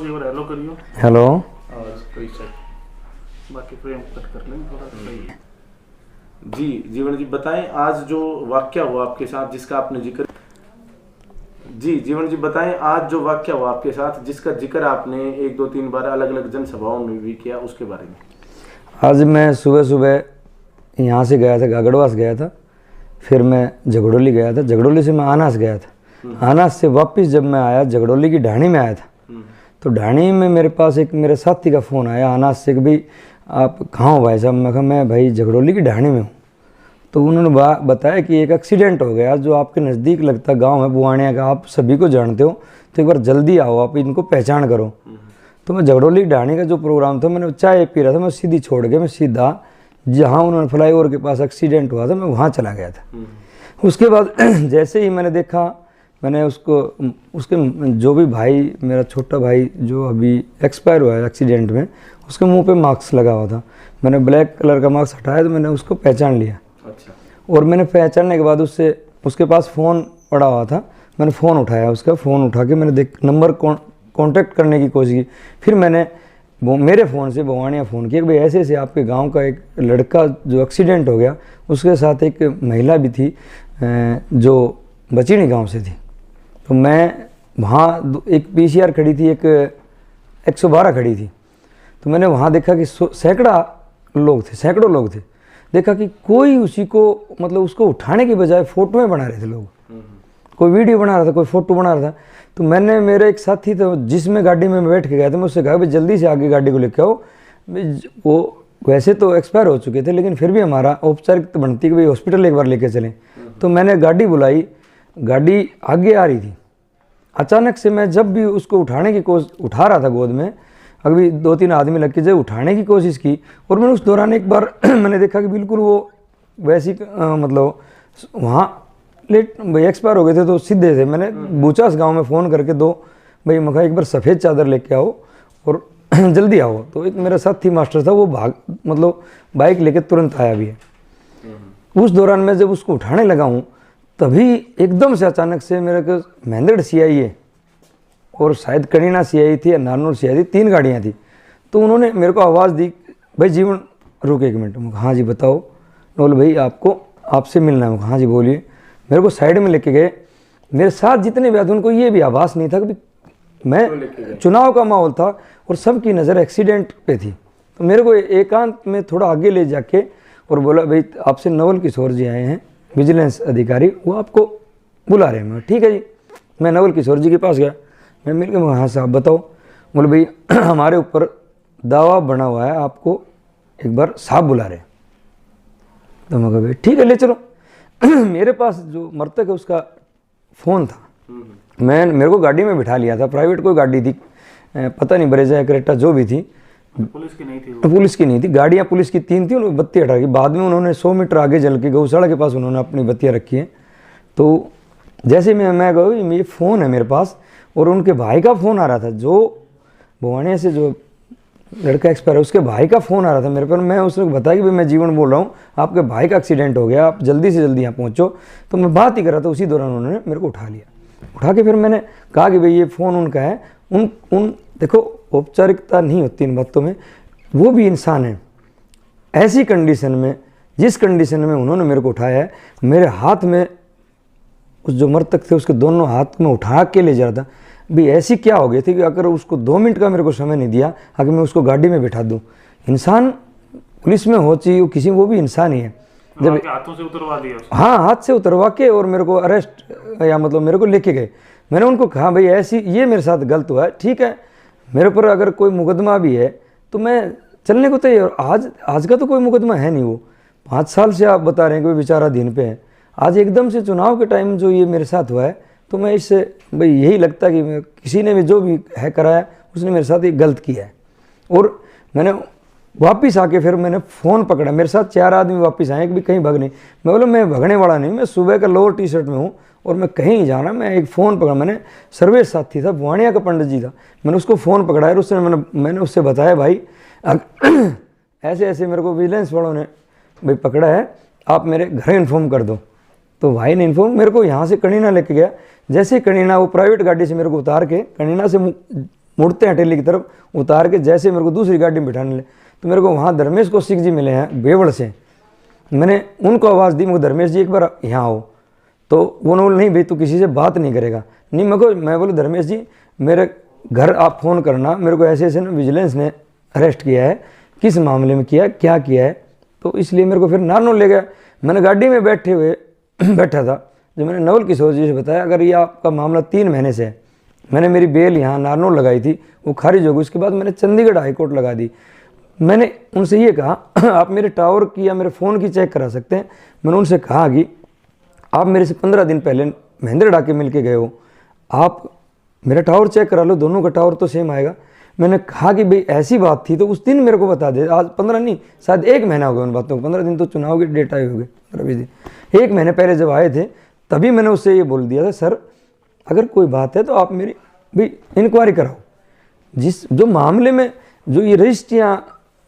जी और हेलो करियो। हेलो। और कोई सेट बाकी फ्रेम कट कर लेंगे थोड़ा सही है। जी जीवन जी बताएं आज जो वाकया हुआ आपके साथ जिसका आपने जिक्र। जी जीवन जी बताएं आज जो वाकया हुआ आपके साथ जिसका जिक्र आपने 1 2 3 बार अलग अलग जनसभाओं में भी किया उसके बारे में। आज मैं सुबह सुबह यहाँ से गया था, गागड़वास गया था, फिर मैं झगड़ोली गया था, झगड़ोली से मैं आनास गया था, आनास से वापस जब मैं आया झगड़ोली की ढाणी में आया था, तो ढाणी में मेरे पास एक मेरे साथी का फ़ोन आया आनास से कि भाई आप कहाँ हो भाई साहब। मैं कहा मैं भाई झगड़ोली की ढाणी में हूँ। तो उन्होंने बताया कि एक एक्सीडेंट हो गया जो आपके नज़दीक लगता गांव है बुआणिया का, आप सभी को जानते हो, तो एक बार जल्दी आओ, आप इनको पहचान करो। तो मैं झगड़ोली ढाणी का जो प्रोग्राम था मैंने चाय पी रहा था, मैं सीधी छोड़ के मैं सीधा जहाँ उन्होंने फ्लाईओवर के पास एक्सीडेंट हुआ था मैं वहाँ चला गया था। उसके बाद जैसे ही मैंने देखा, मैंने उसके जो भी भाई मेरा छोटा भाई जो अभी एक्सपायर हुआ है एक्सीडेंट में, उसके मुंह पे मास्क लगा हुआ था, मैंने ब्लैक कलर का मास्क हटाया तो मैंने उसको पहचान लिया। अच्छा। और मैंने पहचानने के बाद उसके पास फ़ोन पड़ा हुआ था, मैंने फ़ोन उठाया, उसका फ़ोन उठा के मैंने नंबर कांटेक्ट करने की कोशिश की। फिर मैंने मेरे फ़ोन से भवानिया फ़ोन किया कि भाई ऐसे ऐसे आपके गांव का एक लड़का जो एक्सीडेंट हो गया, उसके साथ एक महिला भी थी जो बचीनी गांव से थी। तो मैं वहाँ एक PCR खड़ी थी, एक 112 खड़ी थी, तो मैंने वहाँ देखा कि सैकड़ों लोग थे। देखा कि कोई उसी को मतलब उसको उठाने की बजाय फ़ोटोएँ बना रहे थे लोग, कोई वीडियो बना रहा था, कोई फ़ोटो बना रहा था। तो मैंने मेरे एक साथी था जिसमें गाड़ी में मैं बैठ के गया था, मैं उससे कहा भाई जल्दी से आगे गाड़ी को लेकर आओ। वो वैसे तो एक्सपायर हो चुके थे लेकिन फिर भी हमारा औपचारिकता बनती कि भाई हॉस्पिटल एक बार लेके चलें। तो मैंने गाड़ी बुलाई, गाड़ी आगे आ रही थी, अचानक से मैं जब भी उसको उठाने की उठा रहा था गोद में, अभी 2 3 आदमी लग के जब उठाने की कोशिश की, और मैंने उस दौरान एक बार मैंने देखा कि बिल्कुल वो वैसी मतलब वहाँ लेट भाई एक्सपायर हो गए थे, तो सीधे थे। मैंने बूचास गांव में फ़ोन करके भाई मैं एक बार सफ़ेद चादर लेके आओ और जल्दी आओ। तो एक मेरा साथी मास्टर था, वो मतलब बाइक लेके तुरंत आया भी है। उस दौरान मैं जब उसको उठाने लगा हूँ तभी एकदम से अचानक से मेरे को महेंद्र CI है और शायद करीना CI थी या नारनौल CI थी, 3 गाड़ियाँ थी। तो उन्होंने मेरे को आवाज़ दी, भाई जीवन रुक 1 मिनट। हाँ जी बताओ। बोले भाई आपसे मिलना है। हाँ जी बोलिए। मेरे को साइड में लेके गए, मेरे साथ जितने भी आते उनको ये भी आभास नहीं था कि मैं चुनाव का माहौल था और सबकी नज़र एक्सीडेंट पे थी। तो मेरे को एकांत में थोड़ा आगे ले जाके और बोला भाई आपसे नवल किशोर जी आए हैं, विजिलेंस अधिकारी, वो आपको बुला रहे हैं। मैं ठीक है जी। मैं नवल किशोर जी के पास गया, मैं मिल के हाँ साहब बताओ। बोले भाई हमारे ऊपर दावा बना हुआ है, आपको एक बार साहब बुला रहे हैं। तो मैं कहा भाई ठीक है ले चलो। मेरे पास जो मृतक है उसका फ़ोन था, मेरे को गाड़ी में बिठा लिया था, प्राइवेट कोई गाड़ी थी, पता नहीं ब्रेजा या क्रेटा जो भी थी, पुलिस की नहीं थी पुलिस की नहीं थी, गाड़ियाँ पुलिस की 3 थी, उन्होंने बत्ती हटा की। बाद में उन्होंने 100 मीटर आगे जल के गौशाला के पास उन्होंने अपनी बत्तियाँ रखी हैं। तो जैसे मैं कहूँ ये फ़ोन है मेरे पास, और उनके भाई का फ़ोन आ रहा था, जो भवानिया से जो लड़का एक्सपायर है उसके भाई का फ़ोन आ रहा था मेरे पर। मैं उसने बताया कि भाई मैं जीवन बोल रहा हूँ, आपके भाई का एक्सीडेंट हो गया, आप जल्दी से जल्दी यहाँ पहुँचो। तो मैं बात ही कर रहा था, उसी दौरान उन्होंने मेरे को उठा लिया। उठा के फिर मैंने कहा कि भाई ये फ़ोन उनका है। देखो औपचारिकता नहीं होती इन बातों में, वो भी इंसान है। ऐसी कंडीशन में, जिस कंडीशन में उन्होंने मेरे को उठाया है, मेरे हाथ में उस जो मृतक थे उसके दोनों हाथ में उठा के ले जा रहा था। भाई ऐसी क्या हो गई थी कि अगर उसको 2 मिनट का मेरे को समय नहीं दिया, अगर मैं उसको गाड़ी में बिठा दूं। इंसान पुलिस में हो चाहिए, वो भी इंसान ही है। जब हाथों से उतरवा दिया, हाँ हाथ से उतरवा के और मेरे को अरेस्ट या मतलब मेरे को लेके गए। मैंने उनको कहा भाई ऐसी ये मेरे साथ गलत हुआ है, ठीक है मेरे पर अगर कोई मुकदमा भी है तो मैं चलने को तैयार। आज का तो कोई मुकदमा है नहीं, वो 5 साल से आप बता रहे हैं कि विचाराधीन पे है। आज एकदम से चुनाव के टाइम जो ये मेरे साथ हुआ है, तो मैं इससे भाई यही लगता है कि किसी ने भी जो भी है कराया उसने मेरे साथ ये गलत किया है। और मैंने वापस आके फिर मैंने फ़ोन पकड़ा, मेरे साथ 4 आदमी वापस आए कि भी कहीं भागने। मैं बोला मैं भागने वाला नहीं, मैं सुबह का लोअर टी-शर्ट में हूँ और मैं कहीं नहीं जा रहा। मैं एक फ़ोन पकड़ा, मैंने सर्वेश साथी था, बुआणिया का पंडित जी था, मैंने उसको फ़ोन पकड़ा और उसने मैंने उससे बताया भाई ऐसे ऐसे मेरे को विजिलेंस वालों ने भाई पकड़ा है, आप मेरे घर इन्फॉर्म कर दो। तो भाई ने इन्फॉर्म मेरे को यहाँ से कनीना लेके गया। जैसे कनीना वो प्राइवेट गाड़ी से मेरे को उतार के कनीना से मुड़ते हैं हटेली की तरफ, उतार के जैसे मेरे को दूसरी गाड़ी में बिठाने लगे तो मेरे को वहाँ धर्मेश कौशिक जी मिले हैं बेवड़ से। मैंने उनको आवाज़ दी, मुझे धर्मेश जी एक बार यहाँ आओ, तो वो बोले नहीं भाई तू किसी से बात नहीं करेगा। नहीं मैं बोले धर्मेश जी मेरे घर आप फ़ोन करना, मेरे को ऐसे ऐसे ना विजिलेंस ने अरेस्ट किया है, किस मामले में किया है, क्या किया है, तो इसलिए मेरे को फिर नारनौल ले गया। मैंने गाड़ी में बैठा था, जो मैंने नवल किशोर जी से बताया अगर ये आपका मामला 3 महीने से है, मैंने मेरी बेल यहाँ नारनौल लगाई थी, वो खारिज हो गई, उसके बाद मैंने चंडीगढ़ हाई कोर्ट लगा दी। मैंने उनसे ये कहा आप मेरे टावर की या मेरे फ़ोन की चेक करा सकते हैं। मैंने उनसे कहा कि आप मेरे से 15 दिन पहले महेंद्र डाके मिल के गए हो, आप मेरा टावर चेक करा लो, दोनों का टावर तो सेम आएगा। मैंने कहा कि भाई ऐसी बात थी तो उस दिन मेरे को बता दे, आज 15 नहीं शायद 1 महीना हो गया उन बातों को, 15 दिन तो चुनाव की डेट आए हो गए, 15-20 दिन, 1 महीने पहले जब आए थे तभी मैंने उससे ये बोल दिया था सर अगर कोई बात है तो आप मेरी भाई इंक्वायरी कराओ, जो मामले में जो ये रजिस्ट्रियाँ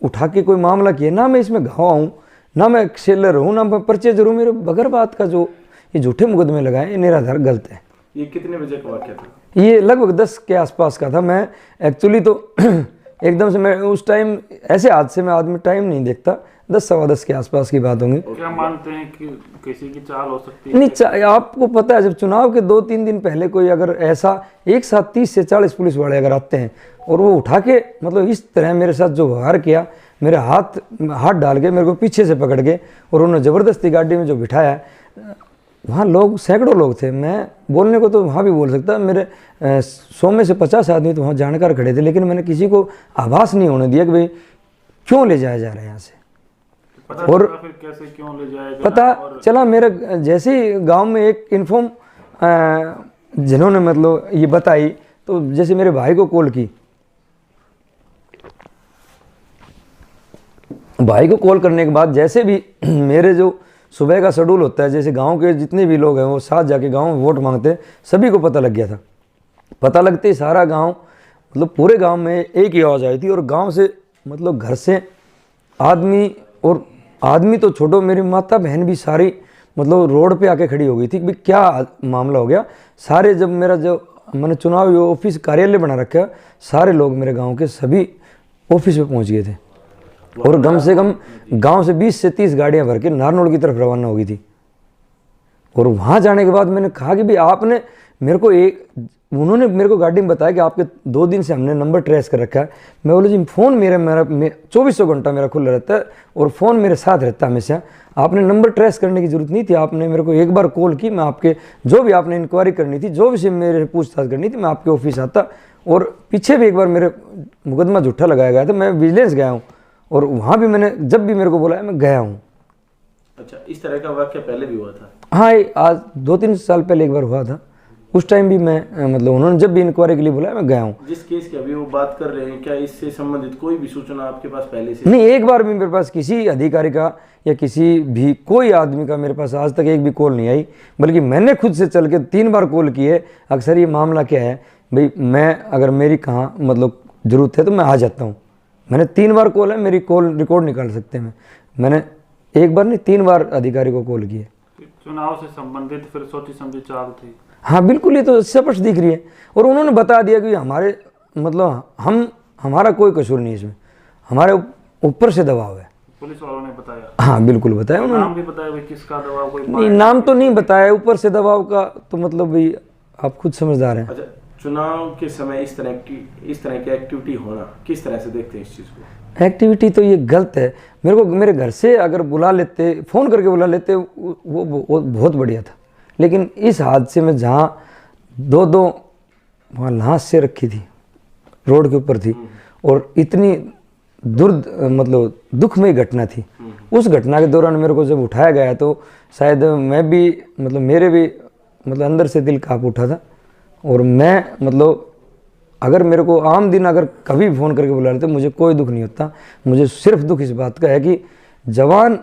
उठा के कोई मामला किया, ना मैं इसमें गवाह हूँ, ना मैं सेलर हूँ, ना मैं परचेजर हूँ, मेरे बगैर बात का जो ये झूठे मुकदमे लगाए ये निराधार गलत है। ये कितने बजे का वाक़या था? ये लगभग 10 के आसपास का था। मैं एक्चुअली तो एकदम से मैं उस टाइम ऐसे हादसे में आदमी टाइम नहीं देखता, 10-10:15 के आसपास की बात होंगी। क्या मानते हैं कि किसी की चाल हो सकती है? नहीं, आपको पता है जब चुनाव के 2-3 दिन पहले कोई अगर ऐसा एक साथ 30 से 40 पुलिस वाले अगर आते हैं और वो उठा के मतलब इस तरह मेरे साथ जो व्यवहार किया, मेरे हाथ डाल के मेरे को पीछे से पकड़ के और उन्होंने ज़बरदस्ती गाड़ी में जो बिठाया, वहाँ लोग सैकड़ों लोग थे, मैं बोलने को तो वहाँ भी बोल सकता, मेरे 100 में से 50 आदमी तो वहाँ जानकार खड़े थे, लेकिन मैंने किसी को आभास नहीं होने दिया कि भाई क्यों ले जाया जा रहा है यहाँ से। और फिर कैसे क्यों ले जाया गया? पता चला मेरे जैसे ही गांव में एक इन्फॉर्म जिन्होंने मतलब ये बताई, तो जैसे मेरे भाई को कॉल की, भाई को कॉल करने के बाद जैसे भी मेरे जो सुबह का शेड्यूल होता है, जैसे गांव के जितने भी लोग हैं वो साथ जाके गांव में वोट मांगते हैं, सभी को पता लग गया था। पता लगते ही सारा गांव मतलब पूरे गांव में एक ही आवाज़ आई थी और गांव से मतलब घर से आदमी तो छोड़ो, मेरी माता बहन भी सारी मतलब रोड पे आके खड़ी हो गई थी कि क्या मामला हो गया। सारे जब मेरा जो मैंने चुनाव ऑफिस कार्यालय बना रखा, सारे लोग मेरे गाँव के सभी ऑफिस पे पहुँच गए थे और कम से कम गांव से 20 से 30 गाड़ियां भर के नारनौल की तरफ रवाना हो गई थी। और वहां जाने के बाद मैंने कहा कि भाई आपने मेरे को उन्होंने मेरे को गाड़ी में बताया कि आपके 2 दिन से हमने नंबर ट्रेस कर रखा है। मैं बोला जी फ़ोन मेरा 24 घंटा मेरा खुला रहता है और फ़ोन मेरे साथ रहता है हमेशा, आपने नंबर ट्रेस करने की ज़रूरत नहीं थी, आपने मेरे को एक बार कॉल की, मैं आपके जो भी आपने इंक्वायरी करनी थी, जो भी मेरे पूछताछ करनी थी, मैं आपके ऑफिस आता। और पीछे भी एक बार मेरे मुकदमा झूठा लगाया गया था, मैं विजिलेंस गया हूँ और वहाँ भी मैंने जब भी मेरे को बोला मैं गया हूँ। अच्छा, इस तरह का वाक़या पहले भी हुआ था? हाँ, आज 2-3 साल पहले एक बार हुआ था, उस टाइम भी मैं मतलब उन्होंने जब भी इंक्वायरी के लिए बोला मैं गया हूँ। जिस केस की अभी वो बात कर रहे हैं, क्या इससे संबंधित कोई भी सूचना आपके पास पहले से? नहीं, एक बार भी मेरे पास किसी अधिकारी का या किसी भी कोई आदमी का मेरे पास आज तक एक भी कॉल नहीं आई, बल्कि मैंने खुद से चल के 3 बार कॉल किए। अक्सर ये मामला क्या है भाई, मैं अगर मेरी कहाँ मतलब ज़रूरत है तो मैं आ जाता हूँ। मैंने 3 बार कॉल है, मेरी कॉल रिकॉर्ड निकाल सकते हैं। मैंने एक बार नहीं 3 बार अधिकारी को कॉल किए। चुनाव से संबंधित फिर सोची समझी चाल थी? हाँ बिल्कुल, ये तो स्पष्ट दिख रही है। और उन्होंने बता दिया कि हमारे मतलब हमारा कोई कसूर नहीं इसमें, हमारे ऊपर से दबाव है। पुलिस वालों ने बताया? हाँ बिल्कुल बताया उन्होंने। नाम भी बताया भाई किसका दबाव? कोई नहीं, नाम तो नहीं बताया, ऊपर से दबाव का तो मतलब भाई आप खुद समझदार हैं। अच्छा, चुनाव के समय इस तरह की एक्टिविटी होना किस तरह से देखते हैं इस चीज़ को? एक्टिविटी तो ये गलत है। मेरे घर से अगर बुला लेते, फ़ोन करके बुला लेते, वो बहुत बढ़िया था। लेकिन इस हादसे में जहाँ 2 वहाँ लाश से रखी थी, रोड के ऊपर थी और इतनी मतलब दुखमयी घटना थी, उस घटना के दौरान मेरे को जब उठाया गया तो शायद मैं भी मतलब मेरे भी मतलब अंदर से दिल काँप उठा था। और मैं मतलब अगर मेरे को आम दिन अगर कभी भी फ़ोन करके बुला लेते मुझे कोई दुख नहीं होता। मुझे सिर्फ दुख इस बात का है कि जवान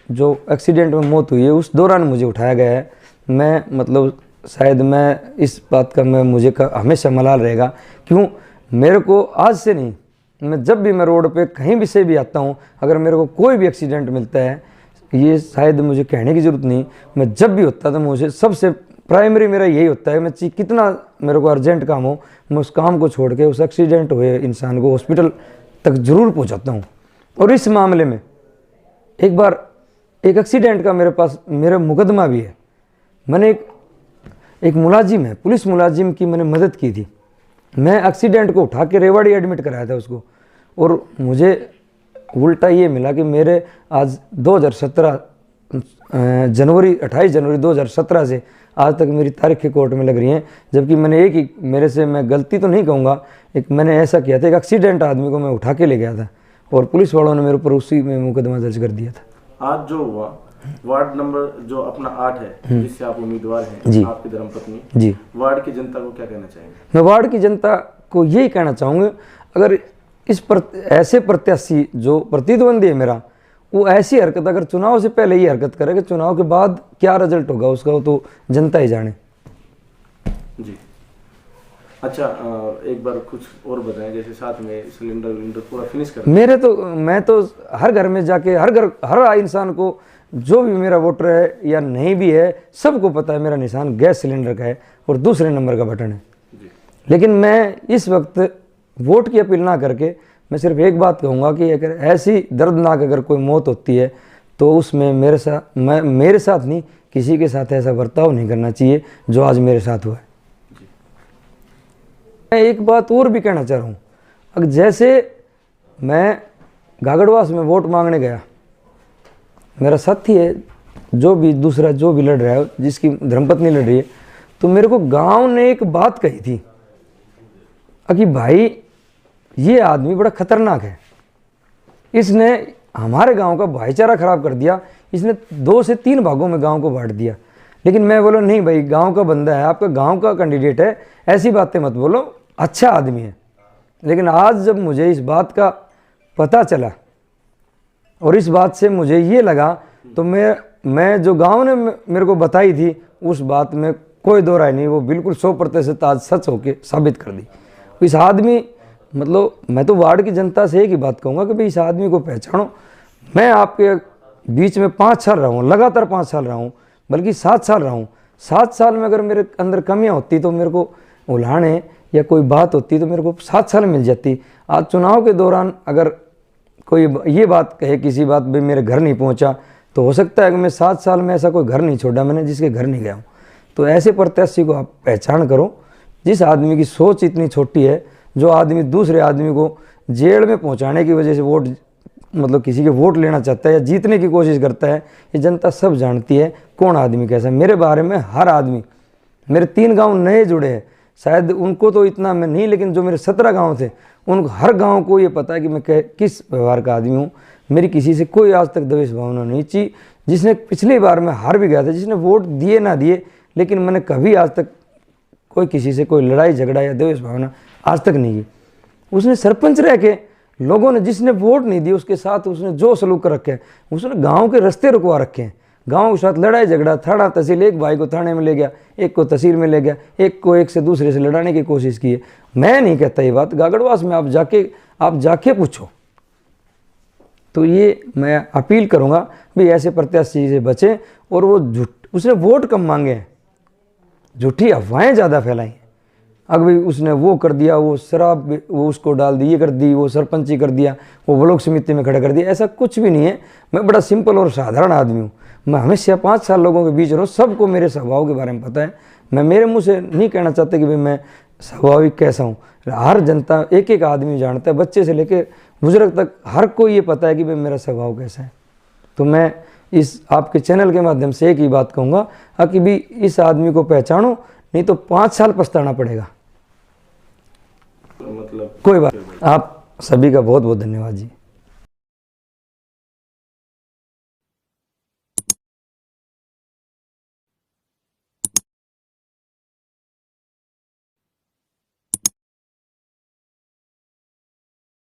जो एक्सीडेंट में मौत हुई है उस दौरान मुझे उठाया गया है। मैं मतलब शायद मैं इस बात का मुझे हमेशा मलाल रहेगा। क्यों? मेरे को आज से नहीं, मैं जब भी मैं रोड पे कहीं भी से भी आता हूँ, अगर मेरे को कोई भी एक्सीडेंट मिलता है, ये शायद मुझे कहने की ज़रूरत नहीं, मैं जब भी होता था मुझे सबसे प्राइमरी मेरा यही होता है, मैं कितना मेरे को अर्जेंट काम हो, मैं उस काम को छोड़ के उस एक्सीडेंट हुए इंसान को हॉस्पिटल तक जरूर पहुंचाता हूं। और इस मामले में एक बार एक एक्सीडेंट का मेरे पास मेरा मुकदमा भी है। मैंने एक मुलाजिम है, पुलिस मुलाजिम की मैंने मदद की थी। मैं एक्सीडेंट को उठा के रेवाड़ी एडमिट कराया था उसको, और मुझे उल्टा ये मिला कि मेरे आज 2017 जनवरी 28 जनवरी 2017 से आज तक मेरी तारीखें कोर्ट में लग रही हैं, जबकि मैंने एक ही मेरे से, मैं गलती तो नहीं कहूँगा, एक मैंने ऐसा किया था, एक एक्सीडेंट आदमी को मैं उठा के ले गया था और पुलिस वालों ने मेरे ऊपर उसी में मुकदमा दर्ज कर दिया था। आज जो हुआ वार्ड नंबर जो अपना 8 है जिससे आप उम्मीदवार हैं, जी, आपकी धर्मपत्नी जी, वार्ड की जनता को क्या कहना चाहेंगे? मैं वार्ड की जनता को यही कहना चाहूँगा, अगर ऐसे प्रत्याशी जो प्रतिद्वंदी है मेरा, वो ऐसी हरकत अगर चुनाव से पहले ही हरकत करे कि चुनाव के बाद क्या रिजल्ट होगा उसका वो तो जनता ही जाने। जी अच्छा, एक बार कुछ और बताएं, जैसे साथ में सिलेंडर पूरा फिनिश कर मैं तो हर घर में जाके हर इंसान को, जो भी मेरा वोटर है या नहीं भी है, सबको पता है मेरा निशान गैस सिलेंडर का है और दूसरे नंबर का बटन है। लेकिन मैं इस वक्त वोट की अपील ना करके मैं सिर्फ एक बात कहूँगा कि अगर ऐसी दर्दनाक अगर कोई मौत होती है तो उसमें मेरे साथ नहीं, किसी के साथ ऐसा बर्ताव नहीं करना चाहिए जो आज मेरे साथ हुआ है। मैं एक बात और भी कहना चाह रहा हूँ, अगर जैसे मैं गागड़वास में वोट मांगने गया, मेरा साथी है जो भी दूसरा जो भी लड़ रहा है, जिसकी धर्मपत्नी लड़ रही है, तो मेरे को गांव ने एक बात कही थी कि भाई ये आदमी बड़ा खतरनाक है, इसने हमारे गांव का भाईचारा खराब कर दिया, इसने 2 से 3 भागों में गांव को बांट दिया। लेकिन मैं बोला नहीं भाई, गांव का बंदा है, आपका गांव का कैंडिडेट है, ऐसी बातें मत बोलो, अच्छा आदमी है। लेकिन आज जब मुझे इस बात का पता चला और इस बात से मुझे ये लगा, तो मैं जो गांव ने मेरे को बताई थी उस बात में कोई दो राय नहीं, वो बिल्कुल 100% आज सच होके साबित कर दी। इस आदमी, मतलब मैं तो वार्ड की जनता से एक ही बात कहूँगा कि भाई इस आदमी को पहचानो। मैं आपके बीच में 5 साल रहा हूँ, लगातार 5 साल रहा हूँ, बल्कि 7 साल रहा हूँ। 7 साल में अगर मेरे अंदर कमियाँ होती तो मेरे को उल्हाने या कोई बात होती तो मेरे को 7 साल मिल जाती। आज चुनाव के दौरान अगर कोई ये बात कहे, किसी बात भी मेरे घर नहीं पहुँचा, तो हो सकता है कि मैं 7 साल में ऐसा कोई घर नहीं छोड़ा मैंने जिसके घर नहीं गया हूँ। तो ऐसे प्रत्याशी को आप पहचान करो, जिस आदमी की सोच इतनी छोटी है, जो आदमी दूसरे आदमी को जेल में पहुंचाने की वजह से वोट, मतलब किसी के वोट लेना चाहता है या जीतने की कोशिश करता है, ये जनता सब जानती है कौन आदमी कैसा है। मेरे बारे में हर आदमी, मेरे 3 गांव नए जुड़े हैं, शायद उनको तो इतना मैं नहीं, लेकिन जो मेरे 17 गांव थे उनको हर गांव को ये पता है कि मैं किस व्यवहार का आदमी हूँ। मेरी किसी से कोई आज तक द्वेष भावना नहीं थी। जिसने पिछली बार में हार भी गया था, जिसने वोट दिए ना दिए, लेकिन मैंने कभी आज तक कोई किसी से कोई लड़ाई झगड़ा या द्वेष भावना आज तक नहीं की। उसने सरपंच रह के लोगों ने, जिसने वोट नहीं दिए उसके साथ उसने जो सलूक कर रखे हैं, उसने गांव के रास्ते रुकवा रखे हैं, गांव के साथ लड़ाई झगड़ा, थाना तहसील, एक भाई को थाने में ले गया, एक को तहसील में ले गया, एक को एक से दूसरे से लड़ाने की कोशिश की है। मैं नहीं कहता ये बात, गागड़वास में आप जाके पूछो। तो ये मैं अपील करूंगा भाई ऐसे प्रत्याशी से बचें। और वो उसने वोट कम मांगे हैं, झूठी अफवाहें ज़्यादा फैलाई हैं। अगर भाई उसने वो कर दिया, वो शराब वो उसको डाल दी, ये कर दी, वो सरपंची कर दिया, वो ब्लॉक समिति में खड़ा कर दिया, ऐसा कुछ भी नहीं है। मैं बड़ा सिंपल और साधारण आदमी हूँ। मैं हमेशा 5 साल लोगों के बीच रहा हूँ, सबको मेरे स्वभाव के बारे में पता है। मैं मेरे मुंह से नहीं कहना चाहता कि भाई मैं स्वाभाविक कैसा हूँ। हर जनता, एक एक आदमी जानता है, बच्चे से लेकर बुजुर्ग तक हर कोई ये पता है कि भाई मेरा स्वभाव कैसा है। तो मैं इस आपके चैनल के माध्यम से एक ही बात कहूँगा कि भी इस आदमी को पहचानो, नहीं तो 5 साल पछताना पड़ेगा। मतलब कोई बात। आप सभी का बहुत बहुत धन्यवाद जी।